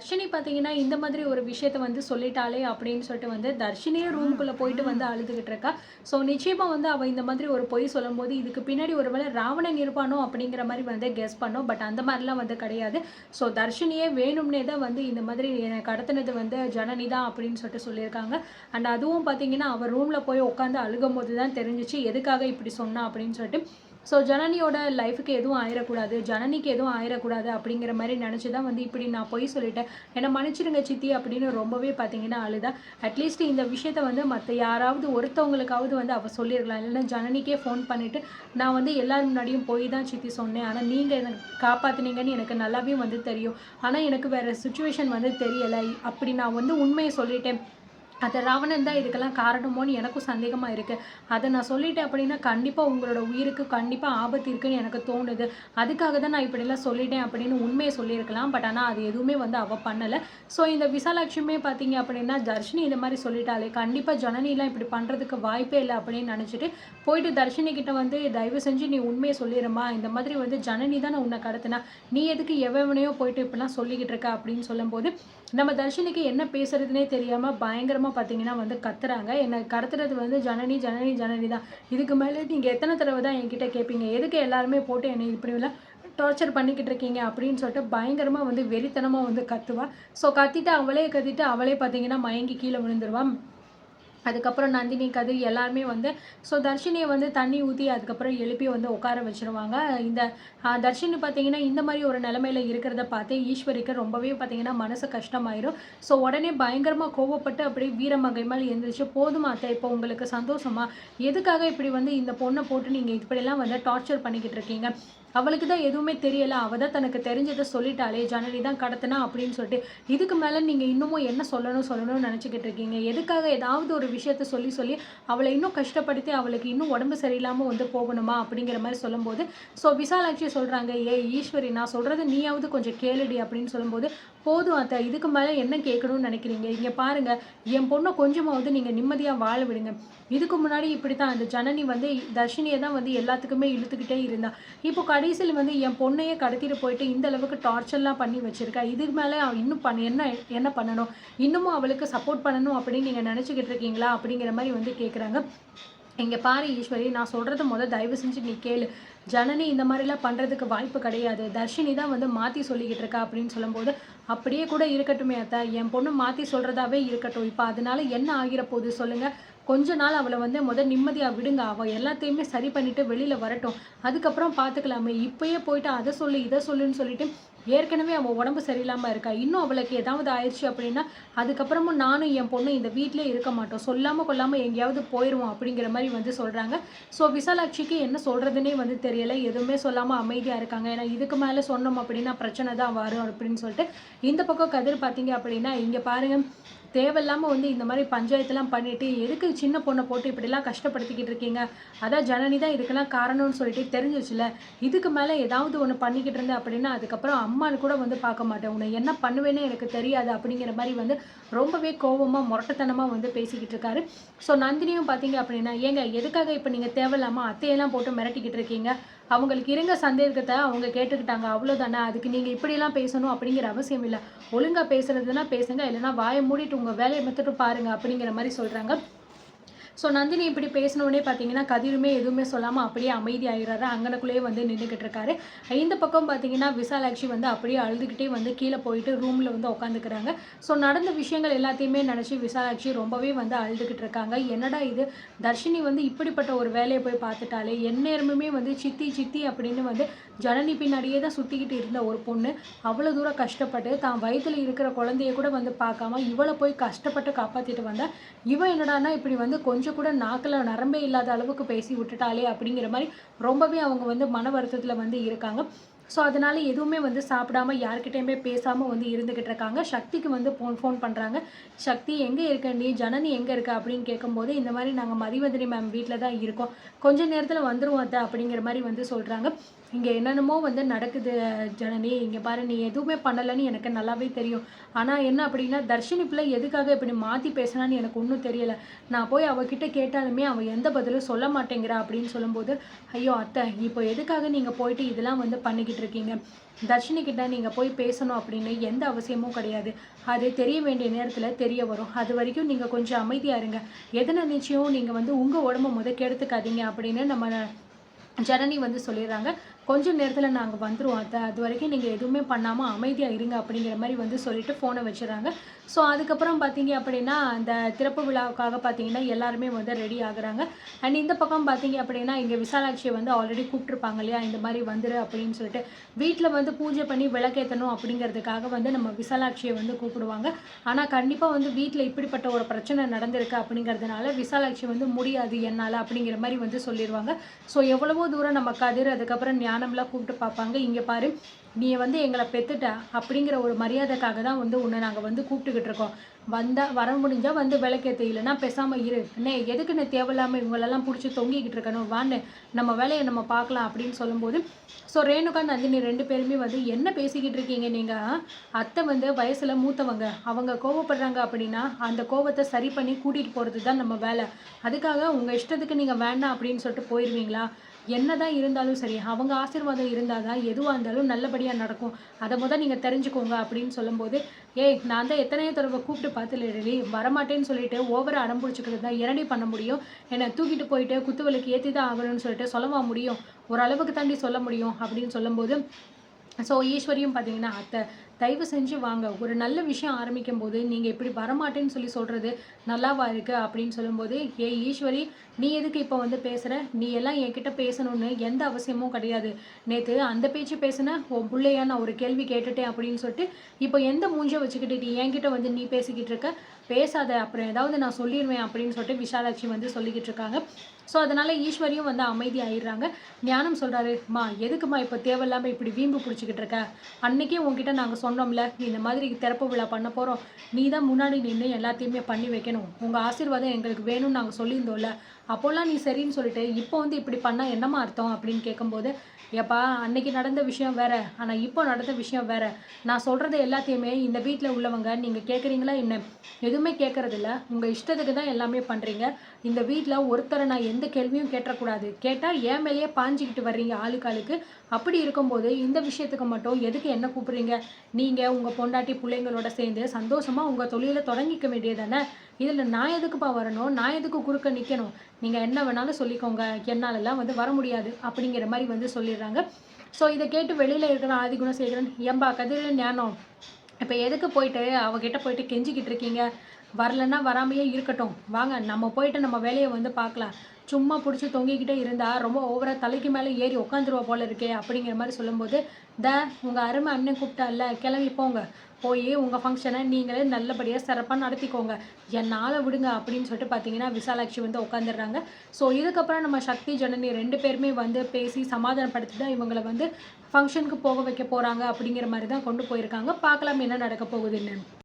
தர்ஷினி பார்த்தீங்கன்னா, இந்த மாதிரி ஒரு விஷயத்த வந்து சொல்லிட்டாளே அப்படின்னு சொல்லிட்டு வந்து தர்ஷினியே ரூமுக்குள்ள போயிட்டு வந்து அழுதுகிட்டு இருக்கா. ஸோ நிச்சயமா வந்து அவ இந்த மாதிரி ஒரு பொய் சொல்லும்போது, இதுக்கு பின்னாடி ஒரு வேளை ராவணன் இருப்பானோ அப்படிங்கிற மாரி வந்து கெஸ் பண்ணோம். பட் அந்த மாரிலாம் வந்து கிடையாது. ஸோ தர்ஷினியே வேணும்னே தான் வந்து இந்த மாதிரி என்ன கடத்துனது வந்து ஜனனி தான் அப்படின்னு சொல்லிட்டு சொல்லியிருக்காங்க. அண்ட் அதுவும் பார்த்தீங்கன்னா, அவ ரூம்ல போய் உட்காந்து அழுகும்போது தான் தெரிஞ்சுச்சு, எதுக்காக இப்படி சொன்னா அப்படின்னு சொல்லிட்டு. ஸோ ஜனனியோட லைஃப்‌க்கு எதுவும் ஆயிறக்கூடாது, ஜனனிக்கு எதுவும் ஆயிறக்கூடாது அப்படிங்கிற மாரி நெனச்சு தான் வந்து இப்படி நான் பொய் சொல்லிட்டேன். என்ன மன்னிச்சிடுங்க சித்தி அப்படின்னு ரொம்பவே பார்த்தீங்கன்னா அழுதா. அட்லீஸ்ட் இந்த விஷயத்த வந்து மத்த யாராவது ஒருத்தவங்களுக்காவது வந்து அவ சொல்லியிருக்கலாம். இல்லைன்னா ஜனனிக்கே ஃபோன் பண்ணிட்டு, நான் வந்து எல்லார் முன்னாடியும் போய் தான் சித்தி சொன்னேன். ஆனா நீங்க எனக்கு காப்பாத்துனீங்கன்னு எனக்கு நல்லாவே வந்து தெரியும். ஆனா எனக்கு வேற சிச்சுவேஷன் வந்து தெரியல. அப்படி நான் வந்து உண்மைய சொல்லிட்டேன். அது ராவணன் தான் இதுக்கெல்லாம் காரணமோன்னு எனக்கும் சந்தேகமா இருக்கு. அத நான் சொல்லிட்டேன் அப்படின்னா, கண்டிப்பா உங்களோட உயிருக்கு கண்டிப்பா ஆபத்து இருக்குன்னு எனக்கு தோணுது. அதுக்காக தான் நான் இப்படிலாம் சொல்லிட்டேன் அப்படின்னு உண்மைய சொல்லியிருக்கலாம். பட் ஆனா அது எதுவுமே வந்து அவ பண்ணல. ஸோ இந்த விசாலாட்சியுமே பார்த்தீங்க அப்படின்னா, தர்ஷினி இந்த மாரி சொல்லிட்டாளே, கண்டிப்பா ஜனனிலாம் இப்படி பண்றதுக்கு வாய்ப்பே இல்ல அப்படின்னு நெனச்சுட்டு, போயிட்டு தர்ஷினி கிட்ட வந்து தயவு செஞ்சு நீ உண்மைய சொல்லிரும்மா. இந்த மாதிரி வந்து ஜனனி தான உன்ன கடத்துனா. நீ எதுக்கு எவனையோ போயிட்டு இப்படிலாம் சொல்லிக்கிட்டு இருக்க அப்படின்னு சொல்லும்போது, நம்ம தர்ஷினிக்கு என்ன பேசுறதுன்னே தெரியாம பயங்கரமா பார்த்தீங்கன்னா வந்து கத்துறாங்க. என்ன கடத்துறது வந்து ஜனனி, ஜனனி, ஜனனி தான். இதுக்கு மேல நீங்க எத்தன தடவ தான் என்கிட்ட கேட்பீங்க? எதுக்கு எல்லாருமே போட்டு என்னை இப்படிலாம் டார்ச்சர் பண்ணிக்கிட்டு இருக்கீங்க? அப்படின்னு சொல்லிட்டு பயங்கரமா வந்து வெறித்தனமா வந்து கத்துவா. ஸோ கத்திட்டு அவளே பார்த்தீங்கன்னா மயங்கி கீழ விழுந்துருவா. அதுக்கப்புறம் நந்தினி, கதிர் எல்லாருமே வந்து ஸோ தர்ஷினிய வந்து தண்ணி ஊத்தி அதுக்கப்புறம் எழுப்பி வந்து உட்கார வச்சுருவாங்க. இந்த தர்ஷினி பார்த்தீங்கன்னா, இந்த மாரி ஒரு நிலைமையில இருக்கிறத பார்த்து ஈஸ்வரிக்கு ரொம்பவே பார்த்தீங்கன்னா, மனசு கஷ்டமாயிரும். ஸோ உடனே பயங்கரமா கோவப்பட்டு அப்படியே வீரமங்கை மேல எந்திரிச்சு, "போதுமா அத்தை இப்போ உங்களுக்கு சந்தோஷமா? எதுக்காக இப்படி வந்து இந்த பொண்ண போட்டு நீங்க இப்படிலாம் வந்து டார்ச்சர் பண்ணிக்கிட்டு இருக்கீங்க? அவளுக்கு தான் எதுவுமே தெரியல. அவ தான் தனக்கு தெரிஞ்சத சொல்லிட்டாளே! ஜனனி தான் கடத்துனா அப்படின்னு சொல்லிட்டு, இதுக்கு மேல நீங்க இன்னமும் என்ன சொல்லணும்னு நெனச்சுக்கிட்டு இருக்கீங்க? எதுக்காக ஏதாவது ஒரு விஷயத்த சொல்லி அவள இன்னும் கஷ்டப்படுத்தி அவளுக்கு இன்னும் உடம்பு சரியில்லாம வந்து போகணுமா? அப்படிங்கிற மாரி சொல்லும்போது, ஸோ விசாலாட்சி சொல்றாங்க, "ஏய் ஈஸ்வரி நான் சொல்றத நீயாவது கொஞ்சம் கேளுடி" அப்படின்னு சொல்லும்போது, "போதும் அத்த இதுக்கு மேல என்ன கேட்கணும்னு நெனைக்கிறீங்க? இங்க பாருங்க, என் பொண்ண கொஞ்சமாவது நீங்க நிம்மதியா வாழ விடுங்க. இதுக்கு முன்னாடி இப்படித்தான் அந்த ஜனனி வந்து தர்ஷினிய தான் வந்து எல்லாத்துக்குமே இழுத்துக்கிட்டே இருந்தா. இப்போ கடைசில வந்து என் பொண்ணையே கடத்திட்டு போயிட்டு இந்த அளவுக்கு டார்ச்சர்லாம் பண்ணி வச்சிருக்கா. இதுக்கு மேல அவ இன்னும் என்ன என்ன பண்ணணும்? இன்னமும் அவளுக்கு சப்போர்ட் பண்ணணும் அப்படின்னு நீங்க நெனச்சுக்கிட்டு இருக்கீங்களா? அப்படிங்கிற மாரி வந்து கேட்குறாங்க. இங்க பாரு ஈஸ்வரி, நான் சொல்றத தயவு செஞ்சு நீ கேளு. ஜனனி இந்த மாரிலாம் பண்றதுக்கு வாய்ப்பு கிடையாது. தர்ஷினி தான் வந்து மாத்தி சொல்லிக்கிட்டு இருக்கா அப்படின்னு சொல்லும்போது, அப்படியே கூட இருக்கட்டுமே அத்த. என் பொண்ணு மாத்தி சொல்றதாவே இருக்கட்டும். இப்ப அதனால என்ன ஆகிற போகுது சொல்லுங்க? கொஞ்ச நாள் அவள வந்து நிம்மதியா விடுங்க. அவ எல்லாத்தையுமே சரி பண்ணிட்டு வெளில வரட்டும். அதுக்கப்புறம் பார்த்துக்கலாமே. இப்பயே போயிட்டு அத சொல்லு, இத சொல்லுன்னு சொல்லிட்டு, ஏற்கனவே அவ உடம்பு சரியில்லாம இருக்கா. இன்னும் அவளுக்கு ஏதாவது ஆயிருச்சு அப்படின்னா, அதுக்கப்புறமும் நானும் என் பொண்ணும் இந்த வீட்லயே இருக்க மாட்டோம். சொல்லாம கொள்ளாம எங்கேயாவது போயிருவோம் அப்படிங்கிற மாரி வந்து சொல்றாங்க. ஸோ விசாலாட்சிக்கு என்ன சொல்றதுன்னே வந்து தெரியல. எதுவுமே சொல்லாம அமைதியா இருக்காங்க. ஏன்னா இதுக்கு மேல சொன்னோம் அப்படின்னா பிரச்சனை தான் வரும் அப்படின்னு சொல்லிட்டு. இந்த பக்கம் கதிர் பார்த்தீங்க அப்படின்னா, இங்க பாருங்க தேவையில்லாம வந்து இந்த மாரி பஞ்சாயத்துலாம் பண்ணிட்டு, எதுக்கு சின்ன பொண்ண போட்டு இப்படிலாம் கஷ்டப்படுத்திக்கிட்டு இருக்கீங்க? அதான் ஜனனி தான் இதுக்கெல்லாம் காரணம்னு சொல்லிட்டு தெரிஞ்சிருச்சுல. இதுக்கு மேல ஏதாவது ஒண்ணு பண்ணிக்கிட்டு இருந்த அப்படின்னா, அதுக்கப்புறம் அம்மான்னு கூட வந்து பார்க்க மாட்டேன். உன்ன என்ன பண்ணுவேன்னே எனக்கு தெரியாது அப்படிங்கிற மாரி வந்து ரொம்பவே கோவமா, மொரட்டுத்தனமா வந்து பேசிக்கிட்டு இருக்காரு. ஸோ நந்தினியும் பார்த்தீங்க அப்படின்னா, ஏங்க எதுக்காக இப்ப நீங்க தேவையில்லாம அத்தையெல்லாம் போட்டு மிரட்டிக்கிட்டு இருக்கீங்க? அவங்களுக்கு இருங்க சந்தேகத்த அவங்க கேட்டுக்கிட்டாங்க. அவ்வளோதானே. அதுக்கு நீங்க இப்படிலாம் பேசணும் அப்படிங்கிற அவசியம் இல்ல. ஒழுங்கா பேசுறதுன்னா பேசுங்க. இல்லன்னா வாய மூடிட்டு உங்க வேலைய மட்டும் பாருங்க அப்படிங்கிற மாரி சொல்றாங்க. ஸோ நந்தினி இப்படி பேசினோனே பார்த்தீங்கன்னா, கதிருமே எதுவுமே சொல்லாம அப்படியே அமைதியாயிறாரு. அங்கனக்குள்ளேயே வந்து நின்னுகிட்டு இருக்காரு. இந்த பக்கம் பார்த்தீங்கன்னா, விசாலாட்சி வந்து அப்படியே அழுதுகிட்டே வந்து கீழ போயிட்டு ரூம்ல வந்து உட்காந்துக்கிறாங்க. ஸோ நடந்த விஷயங்கள் எல்லாத்தையுமே நெனச்சு விசாலாட்சி ரொம்பவே வந்து அழுதுகிட்டு இருக்காங்க. என்னடா இது தர்ஷினி வந்து இப்படிப்பட்ட ஒரு வேலைய போய் பார்த்துட்டாளே! எந்நேரமுமே வந்து சித்தி, சித்தி அப்படின்னு வந்து ஜனனி பின்னாடியே தான் சுத்திக்கிட்டு இருந்த ஒரு பொண்ணு, அவ்வளோ தூரம் கஷ்டப்பட்டு தான் வயித்துல இருக்கிற குழந்தைய கூட வந்து பார்க்காம, இவள போய் கஷ்டப்பட்டு காப்பாத்திட்டு வந்தா, இவ என்னடான்னா இப்படி வந்து கொஞ்சம் கூட நாக்குல நரம்பே இல்லாத அளவுக்கு பேசி விட்டுட்டாளே! அப்படிங்கிற மாரி ரொம்பவே அவங்க வந்து மன வருத்தத்துல வந்து இருக்காங்க. ஸோ, அதனால எதுவுமே வந்து சாப்பிடாம யார்கிட்டயுமே பேசாம வந்து இருந்துகிட்டு இருக்காங்க. சக்திக்கு வந்து ஃபோன் பண்றாங்க. "சக்தி எங்க இருக்க நீ? ஜனனி எங்க இருக்கா?" அப்படின்னு கேட்கும்போது, இந்த மாரி "நாங்க மதிவதனி மேம் வீட்ல தான் இருக்கோம். கொஞ்ச நேரத்துல வந்துருவோம் அத்த" அப்படிங்கிற மாரி வந்து சொல்றாங்க. இங்க என்னென்னமோ வந்து நடக்குது ஜனனி. இங்க பாரு நீ எதுவுமே பண்ணலன்னு எனக்கு நல்லாவே தெரியும். ஆனா என்ன அப்படின்னா, தர்ஷினி பிள்ளை எதுக்காக இப்படி மாத்தி பேசுனான்னு எனக்கு ஒண்ணும் தெரியல. நான் போய் அவ கிட்ட கேட்டாலுமே அவ எந்த பதிலும் சொல்ல மாட்டேங்கிறா அப்படின்னு சொல்லும்போது, ஐயோ அத்தை இப்போ எதுக்காக நீங்க போயிட்டு இதெல்லாம் வந்து பண்ணிக்கிட்டு இருக்கீங்க? தர்ஷினி கிட்ட நீங்க போய் பேசணும் அப்படின்னு எந்த அவசியமும் கிடையாது. அது தெரிய வேண்டிய நேரத்துல தெரிய வரும். அது வரைக்கும் நீங்க கொஞ்சம் அமைதியா இருங்க. எது நினைச்சியும் நீங்க வந்து உங்க உடம்ப கெடுத்துக்காதீங்க அப்படின்னு நம்ம ஜனனி வந்து சொல்லிடுறாங்க. கொஞ்ச நேரத்துல நாங்க வந்துருவோம் அத்தை. அதுவரைக்கும் நீங்க எதுவுமே பண்ணாம அமைதியா இருங்க அப்படிங்கிற மாரி வந்து சொல்லிட்டு ஃபோன வச்சுர்றாங்க. ஸோ அதுக்கப்புறம் பார்த்தீங்க அப்படின்னா, அந்த திறப்பு விழாவுக்காக பார்த்தீங்கன்னா, எல்லாருமே வந்து ரெடி ஆகுறாங்க. அண்ட் இந்த பக்கம் பார்த்தீங்க அப்படின்னா, இங்க விசாலாட்சிய வந்து ஆல்ரெடி கூப்ட்டுருப்பாங்க இல்லையா? இந்த மாரி வந்துரு அப்படின்னு சொல்லிட்டு. வீட்ல வந்து பூஜை பண்ணி விளக்கேத்தணும் அப்படிங்கிறதுக்காக வந்து நம்ம விசாலாட்சிய வந்து கூப்பிடுவாங்க. ஆனா கண்டிப்பா வந்து வீட்ல இப்படிப்பட்ட ஒரு பிரச்சனை நடந்திருக்கு அப்படிங்கிறதுனால, விசாலாட்சி வந்து முடியாது என்னால அப்படிங்கிற மாரி வந்து சொல்லிருவாங்க. ஸோ எவ்வளவோ தூரம் நம்ம கதிர், அதுக்கப்புறம் ஞானம்லாம் கூப்பிட்டு பார்ப்பாங்க. இங்க பாரு, நீ வந்து எங்கள பெத்துட்ட அப்படிங்கிற ஒரு மரியாதைக்காக தான் வந்து உன்ன நாங்க வந்து கூப்பிட்டுக்கிட்டு இருக்கோம். வந்தா வர முடிஞ்சா வந்து விளக்கேத்து, இல்லன்னா பேசாம இரு. அண்ணே எதுக்குண்ணே தேவையில்லாம இவங்களெல்லாம் புடிச்சு தொங்கிக்கிட்டு இருக்கணும்? வாண்ணே நம்ம வேலைய நம்ம பார்க்கலாம் அப்படின்னு சொல்லும்போது, ஸோ ரேணுகா, நந்தினி 2 பேருமே வந்து என்ன பேசிக்கிட்டு இருக்கீங்க நீங்க? அத்தை வந்து வயசுல மூத்தவங்க. அவங்க கோவப்படுறாங்க அப்படின்னா, அந்த கோவத்த சரி பண்ணி கூட்டிட்டு போறது தான் நம்ம வேல. அதுக்காக உங்க இஷ்டத்துக்கு நீங்க வேண்டாம் அப்படின்னு சொல்லிட்டு போயிருவீங்களா? என்னதான் இருந்தாலும் சரி, அவங்க ஆசீர்வாதம் இருந்தா தான் எதுவா இருந்தாலும் நல்லபடியா நடக்கும். அத நீங்க தெரிஞ்சுக்கோங்க அப்படின்னு சொல்லும்போது, ஏய் நான் தான் எத்தனையோ தடவ கூப்பிட்டு பார்த்துலடி, வரமாட்டேன்னு சொல்லிட்டு ஓவரா அடம் புடிச்சுக்கிறது தான் என்னடி பண்ண முடியும்? என்ன தூக்கிட்டு போயிட்டு குத்து விளக்கு ஏத்தி தான் ஆகணும்னு சொல்லிட்டு சொல்லவா முடியும்? ஓரளவுக்கு தாண்டி சொல்ல முடியும் அப்படின்னு சொல்லும்போது, ஸோ ஈஸ்வரியும் பார்த்தீங்கன்னா, "அத்தை தயவு செஞ்சு வாங்க. ஒரு நல்ல விஷயம் ஆரம்பிக்கும்போது, நீங்க இப்படி வரமாட்டேன்னு சொல்லி சொல்றது நல்லாவா இருக்கு?" அப்படின்னு சொல்லும்போது, "ஏய் ஈஸ்வரி, நீ எதுக்கு இப்போ வந்து பேசுற? நீ எல்லாம் என்கிட்ட பேசணும்னு எந்த அவசியமும் கிடையாது. நேத்து அந்த பேச்சு பேசுன, உன் புள்ளையா நான் ஒரு கேள்வி கேட்டுட்டேன் அப்படின்னு சொல்லிட்டு, இப்போ எந்த மூஞ்சிய வச்சுக்கிட்டு நீ என்கிட்ட வந்து நீ பேசிக்கிட்டு இருக்க? பேசாத. அப்புறம் ஏதாவது நான் சொல்லிருவேன்." அப்படின்னு சொல்லிட்டு விஷாலாட்சி வந்து சொல்லிக்கிட்டு இருக்காங்க. ஸோ அதனால ஈஸ்வரியும் வந்து அமைதியாயிடுறாங்க. ஞானம் சொல்றாரு, "அம்மா எதுக்கும்மா இப்போ தேவையில்லாம இப்படி வீம்பு பிடிச்சுக்கிட்டு இருக்க? அன்னைக்கே உன்கிட்ட நாங்க சொன்னோம்ல, இந்த மாதிரி திறப்பு விழா பண்ண போறோம். நீ தான் முன்னாடி நின்னு எல்லாத்தையுமே பண்ணி வைக்கணும். உங்க ஆசீர்வாதம் எங்களுக்கு வேணும்னு நாங்க சொல்லியிருந்தோம்ல. அப்போலாம் நீ சரின்னு சொல்லிட்டு, இப்போ வந்து இப்படி பண்ணா என்னம்மா அர்த்தம்?" அப்படின்னு கேட்கும்போது, "ஏப்பா அன்னைக்கு நடந்த விஷயம் வேற. ஆனா இப்போ நடந்த விஷயம் வேற. நான் சொல்றது எல்லாத்தையுமே இந்த வீட்ல உள்ளவங்க நீங்க கேட்குறீங்களா என்ன? எதுவுமே கேட்கறதில்ல. உங்க இஷ்டத்துக்கு தான் எல்லாமே பண்றீங்க. இந்த வீட்ல ஒருத்தர நான் எந்த கேள்வியும் கேட்றக்கூடாது. கேட்டா என் மேலேயே பாஞ்சுகிட்டு வர்றீங்க ஆளுக்கு ஆளுக்கு. அப்படி இருக்கும்போது இந்த விஷயத்துக்கு மட்டும் எதுக்கு என்ன கூப்பிடுறீங்க? நீங்க உங்க பொண்டாட்டி புள்ளைங்களோட சேர்ந்து சந்தோஷமா உங்க தொழில தொடங்கிக்க வேண்டியது தானே. இதுல நான் எதுக்குப்பா வரணும்? நான் எதுக்கு குறுக்க நிக்கணும்? நீங்க என்ன வேணாலும் சொல்லிக்கோங்க. என்னாலலாம் வந்து வர முடியாது." அப்படிங்கிற மாரி வந்து சொல்லிடுறாங்க. ஸோ இத கேட்டு வெளியில இருக்கிற ஆதிகுணசேகரன், "ஏம்பா கதிரு, ஞானம், இப்ப எதுக்கு போயிட்டு அவகிட்ட போயிட்டு கெஞ்சிக்கிட்டு இருக்கீங்க? வரலன்னா வராமயே இருக்கட்டும். வாங்க நம்ம போயிட்டு நம்ம வேலைய வந்து பார்க்கலாம். சும்மா புடிச்சு தொங்கிக்கிட்டே இருந்தா ரொம்ப ஓவரா தலைக்கு மேல ஏறி உட்காந்துருவா போல இருக்கே." அப்படிங்கிற மாரி சொல்லும்போது, உங்க அருமை அண்ணன் கூப்பிட்டால்ல, கிளம்பி போங்க. போயி உங்க ஃபங்ஷன நீங்களே நல்லபடியா சிறப்பா நடத்திக்கோங்க. என்னால விடுங்க." அப்படின்னு சொல்லிட்டு பார்த்தீங்கன்னா, விசாலாட்சி வந்து உட்காந்துடுறாங்க. ஸோ இதுக்கப்புறம் நம்ம சக்தி, ஜனனி 2 பேருமே வந்து பேசி சமாதானப்படுத்தி தான் இவங்கள வந்து ஃபங்ஷனுக்கு போக வைக்க போறாங்க அப்படிங்கிற மாரி தான் கொண்டு போயிருக்காங்க. பார்க்கலாம் என்ன நடக்க போகுதுன்னு.